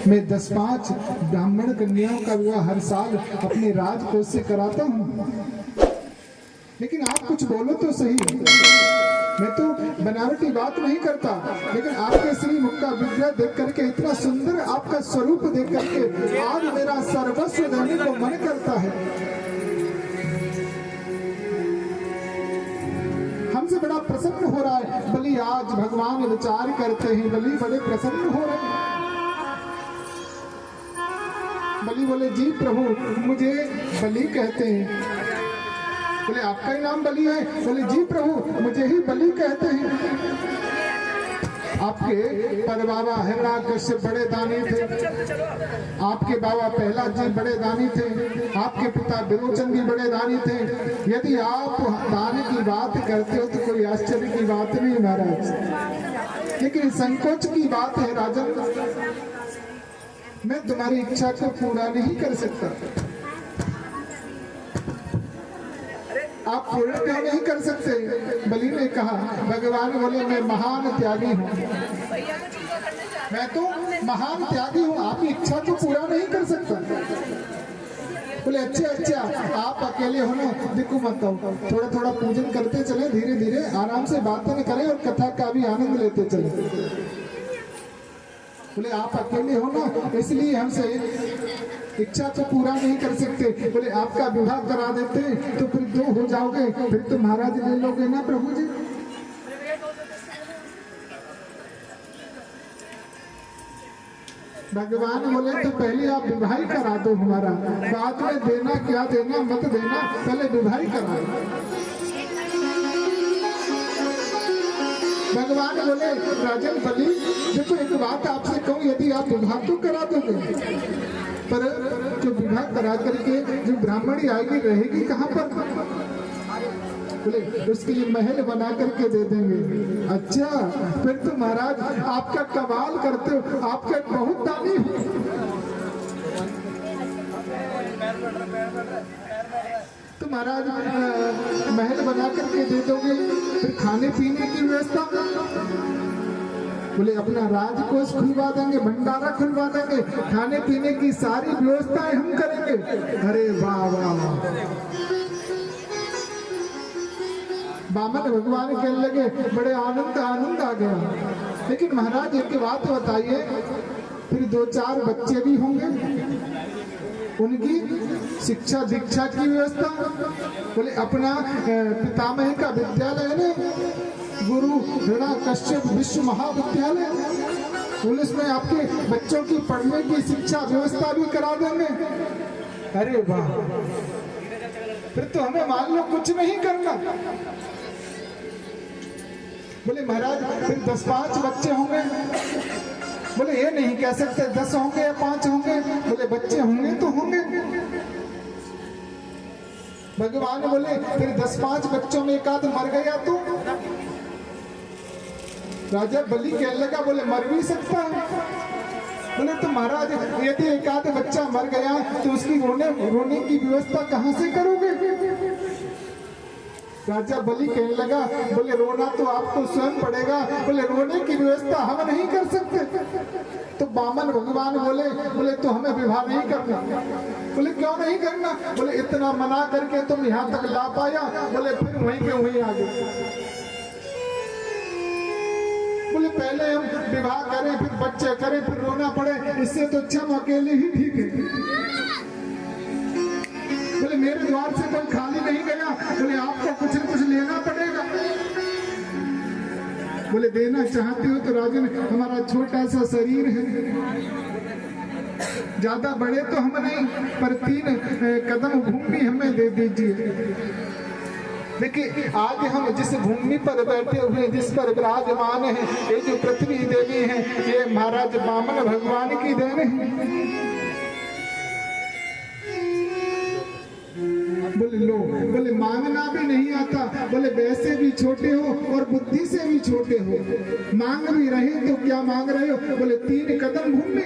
मैं 10-5 ब्राह्मण कन्याओं का विवाह हर साल अपने राजकोष से कराता हूँ, लेकिन आप कुछ बोलो तो सही। मैं तो बनावटी बात नहीं करता, लेकिन आपके श्री मुख का विग्रह देख करके, इतना सुंदर आपका स्वरूप देख करके आज मेरा सर्वस्व देने को मन करता है। हमसे बड़ा प्रसन्न हो रहा है बलि। आज भगवान विचार करते हैं, बलि बड़े प्रसन्न हो रहे हैं। बलि बोले, जी प्रभु मुझे बलि कहते हैं। बोले, आपका ही नाम बलि है? बोले, जी प्रभु मुझे ही बलि कहते हैं। आपके परबाबा हिरण्याकश्यप बड़े दानी थे, आपके बाबा प्रहलाद जी बड़े दानी थे, आपके पिता विरोचन भी बड़े दानी थे। यदि आप दान की बात करते हो तो कोई आश्चर्य की बात नहीं महाराज, लेकिन संकोच की बात है राजन। मैं तुम्हारी इच्छा को पूरा नहीं कर सकता। आप पूर्ण क्यों नहीं कर सकते? बलि ने कहा, भगवान बोले, मैं महान त्यागी हूँ, मैं तो महान त्यागी हूँ, आपकी इच्छा को पूरा नहीं कर सकता। बोले, अच्छा आप अकेले हो ना, दिक्कु मत हो, थोड़ा थोड़ा पूजन करते चले, धीरे धीरे आराम से बातें करें और कथा का भी आनंद लेते चले। बोले, आप अकेले हो ना, इसलिए हमसे इच्छा तो पूरा नहीं कर सकते। बोले, आपका विवाह करा देते तो फिर 2 हो जाओगे, फिर तो महाराज ले लोगे ना प्रभु जी। भगवान बोले, तो पहले आप विवाह ही करा दो हमारा, बाद में देना क्या देना मत देना, पहले विवाह ही करा दो। भगवान बोले, राजन बलि देखो, एक बात आपसे कहूँ, यदि आप विवाह तो करा दोगे, पर जो विवाह करा करके जो ब्राह्मणी आएगी रहेगी कहाँ पर? बोले, उसके लिए महल बना करके दे देंगे। अच्छा, फिर तो महाराज आपका कमाल करते हो, आपका बहुत दानी हो। तो महाराज महल बना करके दे दोगे, फिर खाने पीने की व्यवस्था? बोले, अपना राजकोष खुलवा देंगे, भंडारा खुलवा देंगे, खाने पीने की सारी व्यवस्थाएं हम करेंगे। अरे वाह वाह वाह। बामन भगवान कहने लगे, बड़े आनंद आ गया। लेकिन महाराज एक बात बताइए, फिर 2-4 बच्चे भी होंगे, उनकी शिक्षा दीक्षा की व्यवस्था? बोले, अपना पितामह का विद्यालय है ना, गुरु हिरण्याकश्यप विश्व महाविद्यालय, पुलिस में आपके बच्चों की पढ़ने की शिक्षा व्यवस्था भी करा देंगे। अरे वाह, फिर तो हमें मान लो कुछ नहीं करना। बोले, महाराज फिर 10-5 बच्चे होंगे? बोले, ये नहीं कह सकते 10 होंगे या 5 होंगे। बोले, बच्चे होंगे तो होंगे। भगवान बोले, फिर 10-5 बच्चों में एक आध मर गया तो? राजा बलि कहने लगा, बोले, मर भी सकता है। बोले, तो महाराज यदि एक आध बच्चा मर गया तो उसकी रोने की व्यवस्था कहाँ से करोगे? राजा बलि कहने लगा, बोले, रोना तो आपको स्वयं पड़ेगा, बोले, रोने की व्यवस्था हम नहीं कर सकते। तो बामन भगवान बोले, तो हमें विवाह नहीं करना। बोले, क्यों नहीं करना? बोले, इतना मना करके तुम यहाँ तक ला पाया, बोले, फिर वहीं के वहीं आ गए। बोले, पहले हम विवाह करें, फिर बच्चे करें, फिर रोना पड़े, इससे तो अच्छा हम अकेले ही ठीक है। बोले, मेरे द्वार से कोई खाली नहीं गया, बोले, आपको कुछ न कुछ लेना पड़ेगा। बोले, देना चाहते हो तो राजन, हमारा छोटा सा शरीर है, ज्यादा बड़े तो हम नहीं, पर 3 कदम भूमि हमें दे दीजिए। देखिए, आज हम जिस भूमि पर बैठे हुए, जिस पर विराजमान है, ये जो पृथ्वी देवी है, ये महाराज बामन भगवान की देन है। बोले, लो, बोले, मांगना भी नहीं आता, बोले, वैसे भी छोटे हो और बुद्धि से भी छोटे हो, मांग भी रहे तो क्या मांग रहे हो? बोले, 3 कदम भूमि।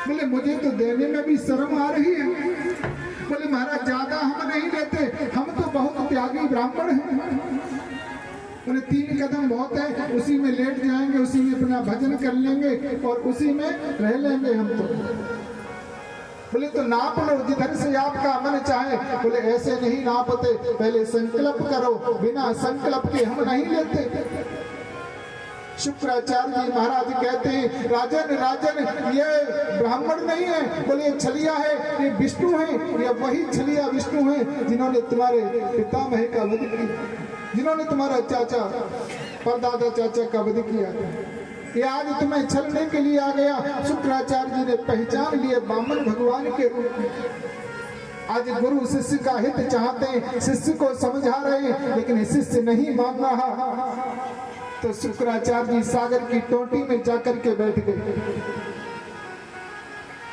बोले, मुझे तो देने में भी शर्म आ रही है। बोले, महाराज ज्यादा हम नहीं देते, हम तो बहुत त्यागी ब्राह्मण हैं। उन्हें 3 कदम बहुत है, उसी में लेट जाएंगे, उसी में अपना भजन कर लेंगे और उसी में रह लेंगे हम तो। बोले तो नाप लो जिधर से आपका मन चाहे। बोले ऐसे नहीं नापते, पहले संकल्प करो, बिना संकल्प के हम नहीं लेते। शुक्राचार्य जी महाराज कहते हैं, राजन राजन ये ब्राह्मण नहीं है, बोले ये छलिया है, ये विष्णु है, ये वही छलिया विष्णु है जिन्होंने तुम्हारे पितामह का वध किया, जिन्होंने तुम्हारा चाचा परदादा चाचा का वध किया। ये आज तुम्हें छलने के लिए आ गया। शुक्राचार्य जी ने पहचान लिए वामन भगवान के रूप में। आज गुरु शिष्य का हित चाहते हैं, शिष्य को समझा रहे हैं, लेकिन शिष्य नहीं मान रहा। तो शुक्राचार्य जी सागर की टोटी में जाकर के बैठ गए।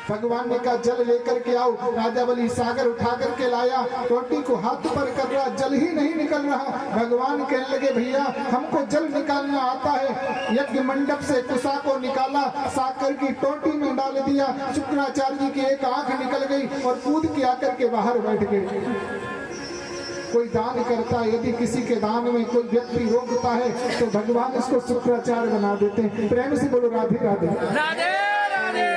भगवान ने कहा जल लेकर के आओ। राजा बलि सागर उठा करके लाया, टोटी को हाथ पर कर रहा, जल ही नहीं निकल रहा। भगवान कहने लगे भैया हमको जल निकालना आता है। यज्ञ मंडप से कुसा को निकाला, सागर की टोटी में डाल दिया। शुक्राचार्य जी की एक आंख निकल गई और कूद के आकर के बाहर बैठ गए। कोई दान करता है, यदि किसी के दान में कोई व्यक्ति रोकता है तो भगवान इसको शुक्राचार्य बना देते हैं। प्रेम से बोलो राधे राधे राधे राधे।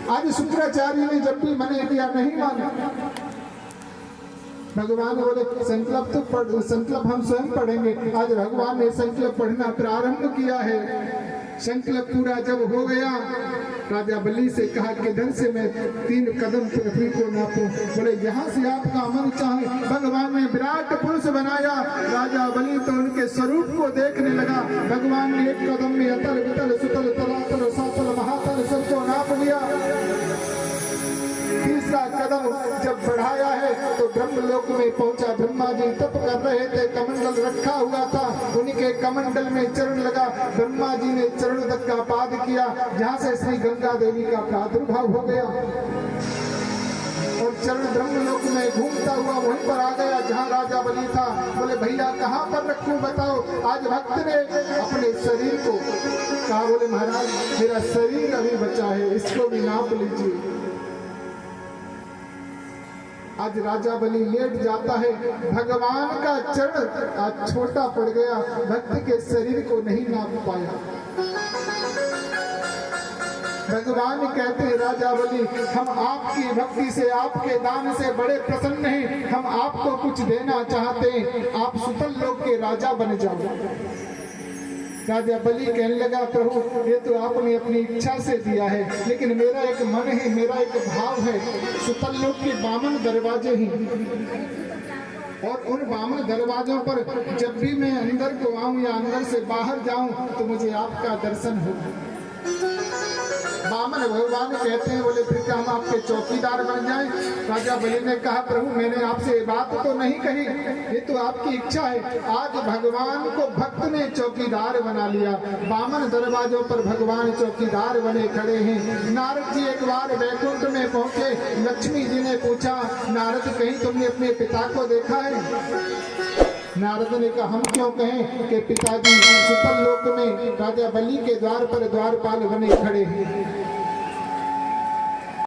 आज शुक्राचार्य ने जब भी मना किया नहीं माना। भगवान बोले संकल्प तो पढ़, संकल्प हम स्वयं पढ़ेंगे। आज भगवान ने संकल्प पढ़ना प्रारंभ किया है। संकल्प पूरा जब हो गया, राजा बलि से कहा किधर से मैं 3 कदम पृथ्वी को नापूं। बोले यहाँ से आपका मन चाहे। भगवान ने विराट पुरुष बनाया। राजा बलि तो उनके स्वरूप को देखने लगा। भगवान ने 1 कदम में अतल वितल सुतल तलातल सातल महातल सबको नाप लिया। तीसरा कदम जब बढ़ाया है तो ब्रह्मलोक में पहुंचा। ब्रह्मा जी तप कर रहे थे, कमंडल रखा हुआ था, उनके कमंडल में चरण लगा। ब्रह्मा जी ने चरण तक का पाद किया, जहाँ से श्री गंगा देवी का प्रादुर्भाव हो गया और चरण ब्रह्मलोक में घूमता हुआ वहीं पर आ गया जहाँ राजा बलि था। बोले भैया कहाँ पर रखूं बताओ। आज भक्त ने अपने शरीर को कहा, बोले महाराज मेरा शरीर अभी बचा है, इसको भी नाप लीजिए। आज राजा बलि लेट जाता है, भगवान का चरण आज छोटा पड़ गया, भक्त के शरीर को नहीं नाप पाया। भगवान कहते हैं राजा बलि हम आपकी भक्ति से, आपके दान से बड़े प्रसन्न हैं, हम आपको कुछ देना चाहते हैं, आप सुतल लोक के राजा बन जाओ। राजा बलि कहने लगा प्रभु ये तो आपने अपनी इच्छा से दिया है, लेकिन मेरा एक मन है, मेरा एक भाव है। सुतल लोक के 52 दरवाजे हैं और उन 52 दरवाजों पर जब भी मैं अंदर को आऊं या अंदर से बाहर जाऊं तो मुझे आपका दर्शन हो। वामन भगवान कहते हैं, बोले फिर क्या हम आपके चौकीदार बन जाएं? राजा बलि ने कहा प्रभु मैंने आपसे ये बात तो नहीं कही, ये तो आपकी इच्छा है। आज भगवान को भक्त ने चौकीदार बना लिया। वामन दरवाजों पर भगवान चौकीदार बने खड़े हैं। नारद जी एक बार वैकुंठ में पहुंचे। लक्ष्मी जी ने पूछा नारद कहीं तुमने अपने पिता को देखा है? नारद ने कहा हम क्यों कहें कि पिताजी सुतल लोक में राजा बलि के द्वार पर द्वारपाल बने खड़े हैं।